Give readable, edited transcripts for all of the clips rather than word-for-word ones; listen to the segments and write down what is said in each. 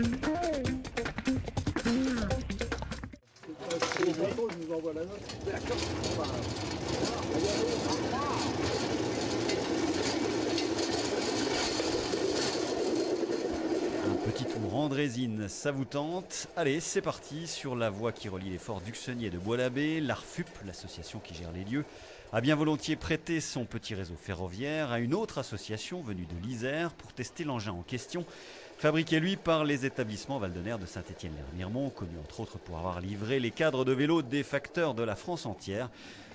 Un petit tour en draisine, ça vous tente? Allez, c'est parti sur la voie qui relie les forts d'Uxenier et de Bois-l'Abbé. L'ARFUP, l'association qui gère les lieux, a bien volontiers prêté son petit réseau ferroviaire à une autre association venue de l'Isère pour tester l'engin en question, fabriqué lui par les établissements Valdener de Saint-Étienne-l'Hermiremont, connu entre autres pour avoir livré les cadres de vélo des facteurs de la France entière.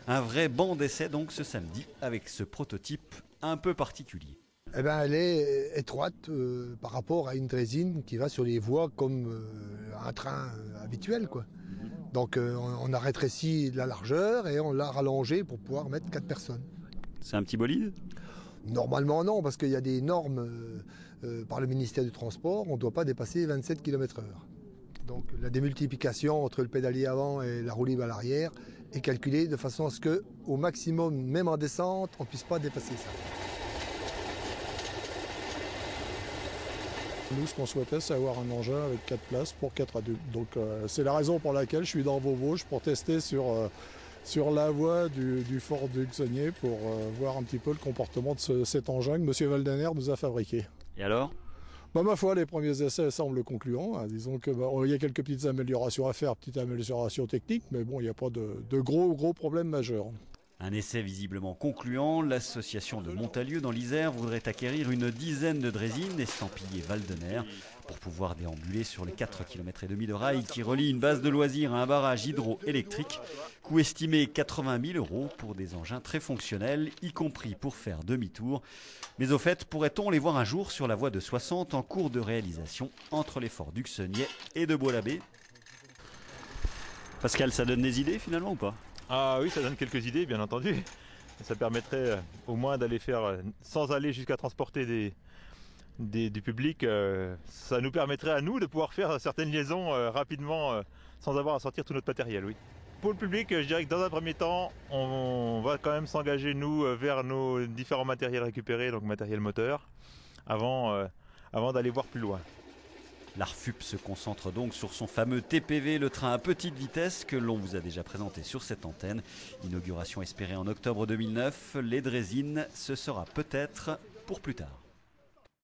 Un vrai banc d'essai donc ce samedi avec ce prototype un peu particulier. Eh ben, elle est étroite par rapport à une draisine qui va sur les voies comme un train habituel, quoi. Donc on a rétréci la largeur et on l'a rallongée pour pouvoir mettre 4 personnes. C'est un petit bolide? Normalement non, parce qu'il y a des normes par le ministère du Transport, on ne doit pas dépasser 27 km/h. Donc la démultiplication entre le pédalier avant et la roue libre à l'arrière est calculée de façon à ce qu'au maximum, même en descente, on ne puisse pas dépasser ça. Nous, ce qu'on souhaitait, c'est avoir un engin avec 4 places pour 4 adultes. Donc c'est la raison pour laquelle je suis dans vos Vosges pour tester sur la voie du fort d'Uxenier pour voir un petit peu le comportement de cet engin que M. Valdener nous a fabriqué. Et alors? Ma foi, les premiers essais semblent concluants. Hein. Disons que il y a quelques petites améliorations à faire, petites améliorations techniques, mais bon, il n'y a pas de gros problèmes majeurs. Un essai visiblement concluant, l'association de Montalieu dans l'Isère voudrait acquérir une dizaine de draisines estampillées Valdener pour pouvoir déambuler sur les 4,5 km de rail qui relient une base de loisirs à un barrage hydroélectrique. Coût estimé 80 000 € pour des engins très fonctionnels, y compris pour faire demi-tour. Mais au fait, pourrait-on les voir un jour sur la voie de 60 en cours de réalisation entre les forts d'Uxenier et de Bois-l'Abbé? Pascal, ça donne des idées finalement ou pas? Ah oui, ça donne quelques idées, bien entendu. Ça permettrait au moins d'aller faire, sans aller jusqu'à transporter du public, ça nous permettrait à nous de pouvoir faire certaines liaisons rapidement sans avoir à sortir tout notre matériel, oui. Pour le public, je dirais que dans un premier temps, on va quand même s'engager, nous, vers nos différents matériels récupérés, donc matériel moteur, avant d'aller voir plus loin. L'ARFUP se concentre donc sur son fameux TPV, le train à petite vitesse que l'on vous a déjà présenté sur cette antenne. Inauguration espérée en octobre 2009. Les draisines, ce sera peut-être pour plus tard.